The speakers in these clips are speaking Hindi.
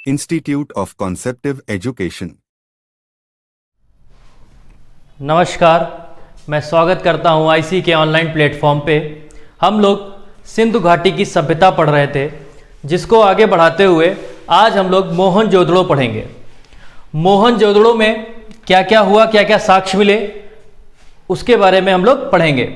Institute of Conceptive Education। नमस्कार, मैं स्वागत करता हूं आईसी के ऑनलाइन प्लेटफॉर्म पे। हम लोग सिंधु घाटी की सभ्यता पढ़ रहे थे, जिसको आगे बढ़ाते हुए आज हम लोग मोहनजोदड़ो पढ़ेंगे। मोहनजोदड़ो में क्या क्या हुआ, क्या क्या साक्ष्य मिले, उसके बारे में हम लोग पढ़ेंगे।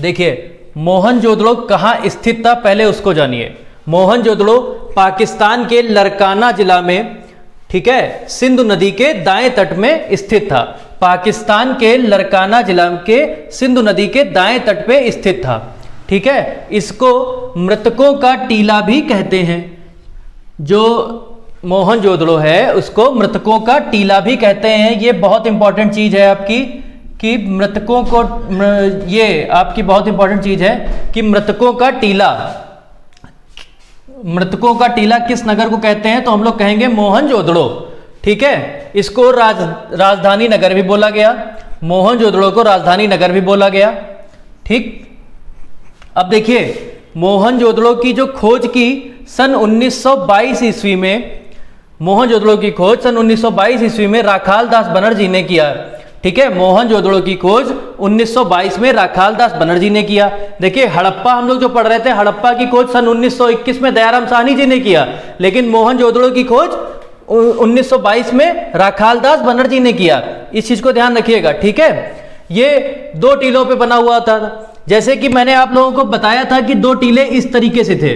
देखिए, मोहनजोदड़ो कहाँ स्थित था, पहले उसको जानिए। मोहनजोदड़ो पाकिस्तान के लरकाना जिला में, ठीक है, सिंधु नदी के दाएं तट में स्थित था। पाकिस्तान के लरकाना जिला के सिंधु नदी के दाएं तट पे स्थित था, ठीक है। इसको मृतकों का टीला भी कहते हैं। जो मोहनजोदड़ो है उसको मृतकों का टीला भी कहते हैं। ये बहुत इंपॉर्टेंट चीज है आपकी, कि मृतकों को, ये आपकी बहुत इंपॉर्टेंट चीज है कि मृतकों का टीला, मृतकों का टीला किस नगर को कहते हैं, तो हम लोग कहेंगे मोहनजोदड़ो, ठीक है। इसको राजधानी नगर भी बोला गया, मोहनजोदड़ो को राजधानी नगर भी बोला गया, ठीक। अब देखिए, मोहनजोदड़ो की जो खोज की सन 1922 ईस्वी में, मोहनजोदड़ो की खोज सन 1922 ईस्वी में राखाल दास बनर्जी ने किया, ठीक है। मोहनजोदड़ो की खोज 1922 में राखाल दास बनर्जी ने किया। देखिए, हड़प्पा हम लोग जो पढ़ रहे थे, हड़प्पा की खोज सन 1921 में दयाराम साहनी जी ने किया, लेकिन मोहनजोदड़ो की खोज 1922 में राखाल दास बनर्जी ने किया। इस चीज को ध्यान रखिएगा, ठीक है। ये दो टीलों पे बना हुआ था। जैसे कि मैंने आप लोगों को बताया था कि दो टीले इस तरीके से थे,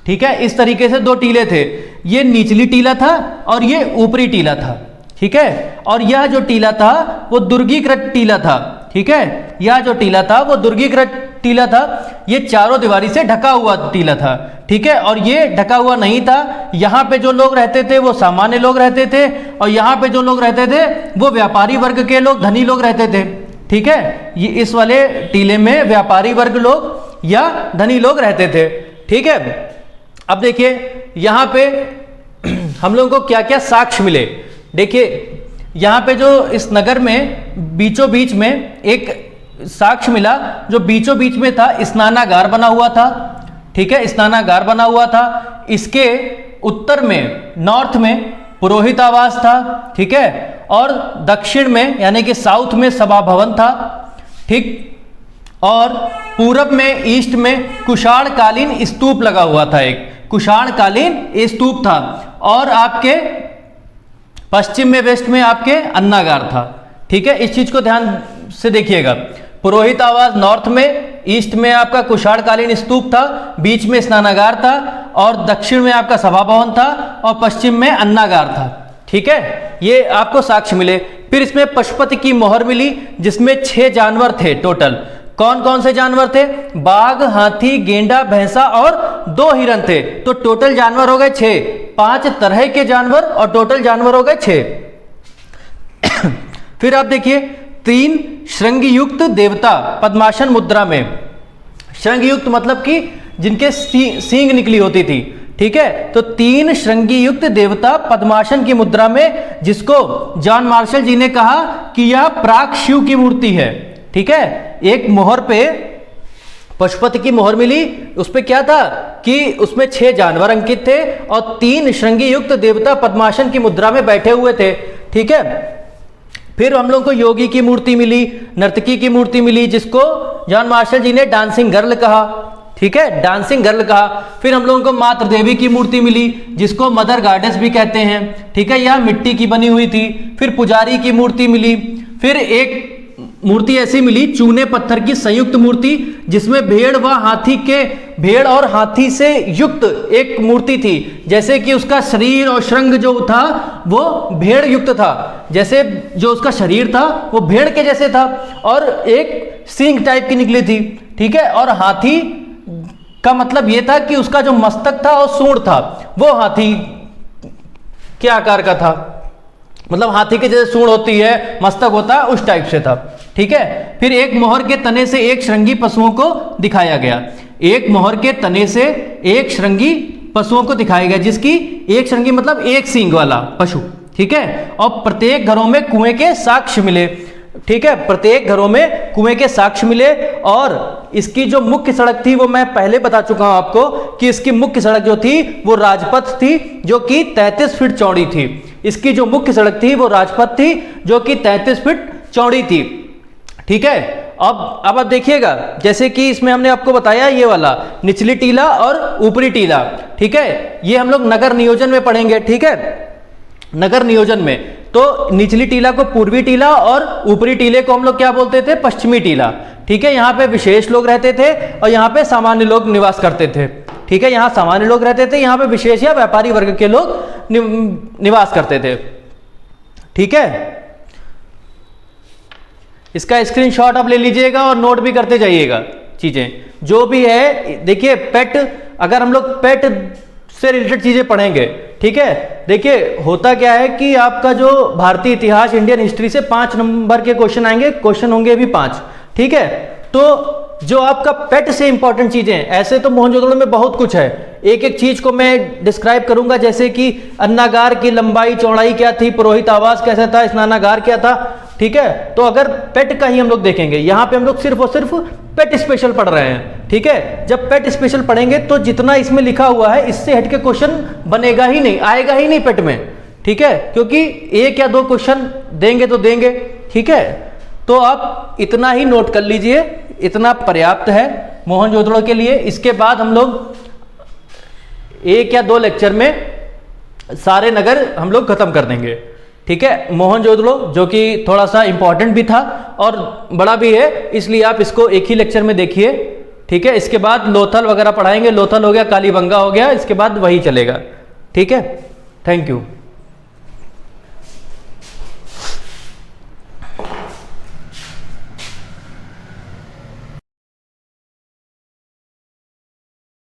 ठीक है। इस तरीके से दो टीले थे। ये निचली टीला था और ये ऊपरी टीला था, ठीक है। और यह जो टीला था वो दुर्गीकृत टीला था, ठीक है। यह जो टीला था वो दुर्गीकृत टीला था। ये चारों दीवारी से ढका हुआ टीला था, ठीक है। और ये ढका हुआ नहीं था। यहाँ पे जो लोग रहते थे वो सामान्य लोग रहते थे, और यहाँ पे जो लोग रहते थे वो व्यापारी वर्ग के लोग, धनी लोग रहते थे, ठीक है। ये इस वाले टीले में व्यापारी वर्ग लोग या धनी लोग रहते थे, ठीक है। अब देखिए, यहाँ पे हम लोगों को क्या क्या साक्ष्य मिले। देखिए, यहाँ पे जो इस नगर में बीचों बीच में एक साक्ष्य मिला, जो बीचों बीच में था, स्नानागार बना हुआ था, ठीक है। स्नानागार बना हुआ था। इसके उत्तर में, नॉर्थ में पुरोहित आवास था, ठीक है। और दक्षिण में यानी कि साउथ में सभा भवन था, ठीक। और पूरब में, ईस्ट में कुषाण कालीन स्तूप लगा हुआ था, एक कुषाण कालीन स्तूप था। और आपके पश्चिम में, वेस्ट में आपके अन्नागार था, ठीक है। इस चीज को ध्यान से देखिएगा। पुरोहित आवास नॉर्थ में, ईस्ट में आपका कुषाणकालीन स्तूप था, बीच में स्नानागार था, और दक्षिण में आपका सभा भवन था, और पश्चिम में अन्नागार था, ठीक है। ये आपको साक्ष्य मिले। फिर इसमें पशुपति की मोहर मिली, जिसमें 6 जानवर थे टोटल। कौन कौन से जानवर थे? बाघ, हाथी, गेंडा, भैंसा और 2 हिरन थे। तो टोटल जानवर हो गए 6। 5 तरह के जानवर और टोटल जानवर हो गए 6। फिर आप देखिए, 3 श्रृंग युक्त देवता पद्मासन मुद्रा में। श्रृंग युक्त मतलब कि जिनके सींग निकली होती थी, ठीक है। तो 3 श्रृंगी युक्त देवता पद्मासन की मुद्रा में, जिसको जॉन मार्शल जी ने कहा कि यह प्राक शिव की मूर्ति है, ठीक है। एक मोहर पे पशुपति की मोहर मिली, उस पे क्या था कि उसमें 6 जानवर अंकित थे और 3 श्रृंगी युक्त देवता पद्मासन की मुद्रा में बैठे हुए थे, ठीक है। फिर हम लोग को योगी की मूर्ति मिली, नर्तकी की मूर्ति मिली, जिसको जॉन मार्शल जी ने डांसिंग गर्ल कहा, ठीक है, डांसिंग गर्ल कहा। फिर हम लोगों को मातृ देवी की मूर्ति मिली, जिसको मदर गॉडेस भी कहते हैं, ठीक है। यह मिट्टी की बनी हुई थी। फिर पुजारी की मूर्ति मिली। फिर एक मूर्ति ऐसी मिली, चूने पत्थर की संयुक्त मूर्ति, जिसमें भेड़ और हाथी से युक्त एक मूर्ति थी। जैसे कि उसका शरीर और श्रृंग जो था वो भेड़ युक्त था, जैसे जो उसका शरीर था वो भेड़ के जैसे था, और एक सींग टाइप की निकली थी, ठीक है। और हाथी का मतलब ये था कि उसका जो मस्तक था और सूंड था वो हाथी के आकार का था, मतलब हाथी के जैसे सूंड होती है, मस्तक होता है, उस टाइप से था, ठीक है। फिर एक मोहर के तने से एक श्रृंगी पशुओं को दिखाया गया। एक मोहर के तने से एक श्रृंगी पशुओं को दिखाया गया, जिसकी एक श्रृंगी मतलब एक सींग वाला पशु, ठीक है। और प्रत्येक घरों में कुएं के साक्ष्य मिले, ठीक है। प्रत्येक घरों में कुएं के साक्ष्य मिले, और इसकी जो मुख्य सड़क थी वो मैं पहले बता चुका हूं आपको कि इसकी मुख्य सड़क जो थी वो राजपथ थी जो कि 33 फीट चौड़ी थी। इसकी जो मुख्य सड़क थी वो राजपथ थी जो कि 33 फीट चौड़ी थी। ठीक है, अब आप देखिएगा, जैसे कि इसमें हमने आपको बताया ये वाला निचली टीला और ऊपरी टीला। ठीक है, ये हम लोग नगर नियोजन में पढ़ेंगे। ठीक है, नगर नियोजन में तो निचली टीला को पूर्वी टीला और ऊपरी टीले को हम लोग क्या बोलते थे, पश्चिमी टीला। ठीक है, यहाँ पे विशेष लोग रहते थे और यहाँ पे सामान्य लोग निवास करते थे। ठीक है, यहाँ सामान्य लोग रहते थे, यहाँ पे विशेष या व्यापारी वर्ग के लोग निवास करते थे। ठीक है, इसका स्क्रीनशॉट आप ले लीजिएगा और नोट भी करते जाइएगा चीजें जो भी है। देखिए पेट, अगर हम लोग पेट से रिलेटेड चीजें पढ़ेंगे, ठीक है, देखिए होता क्या है कि आपका जो भारतीय इतिहास इंडियन हिस्ट्री से 5 नंबर के क्वेश्चन आएंगे, क्वेश्चन होंगे भी 5। ठीक है, तो जो आपका पेट से इंपॉर्टेंट चीजें, ऐसे तो मोहनजोदड़ो में बहुत कुछ है, एक एक चीज को मैं डिस्क्राइब करूंगा, जैसे कि अन्नागार की लंबाई चौड़ाई क्या थी, पुरोहित आवास कैसा था, स्नानागार क्या था। ठीक है, तो अगर पेट का ही हम लोग देखेंगे, यहां पे हम लोग सिर्फ और सिर्फ पेट स्पेशल पढ़ रहे हैं। ठीक है, जब पेट स्पेशल पढ़ेंगे तो जितना इसमें लिखा हुआ है इससे हटके क्वेश्चन बनेगा ही नहीं, आएगा ही नहीं पेट में। ठीक है, क्योंकि 1 या 2 क्वेश्चन देंगे तो देंगे। ठीक है, तो आप इतना ही नोट कर लीजिए, इतना पर्याप्त है मोहनजोदड़ो के लिए। इसके बाद हम लोग 1 या 2 लेक्चर में सारे नगर हम लोग खत्म कर देंगे। ठीक है, मोहनजोदड़ो जो कि थोड़ा सा इंपॉर्टेंट भी था और बड़ा भी है, इसलिए आप इसको एक ही लेक्चर में देखिए। ठीक है, इसके बाद लोथल वगैरह पढ़ाएंगे, लोथल हो गया, कालीबंगा हो गया, इसके बाद वही चलेगा। ठीक है, थैंक यू।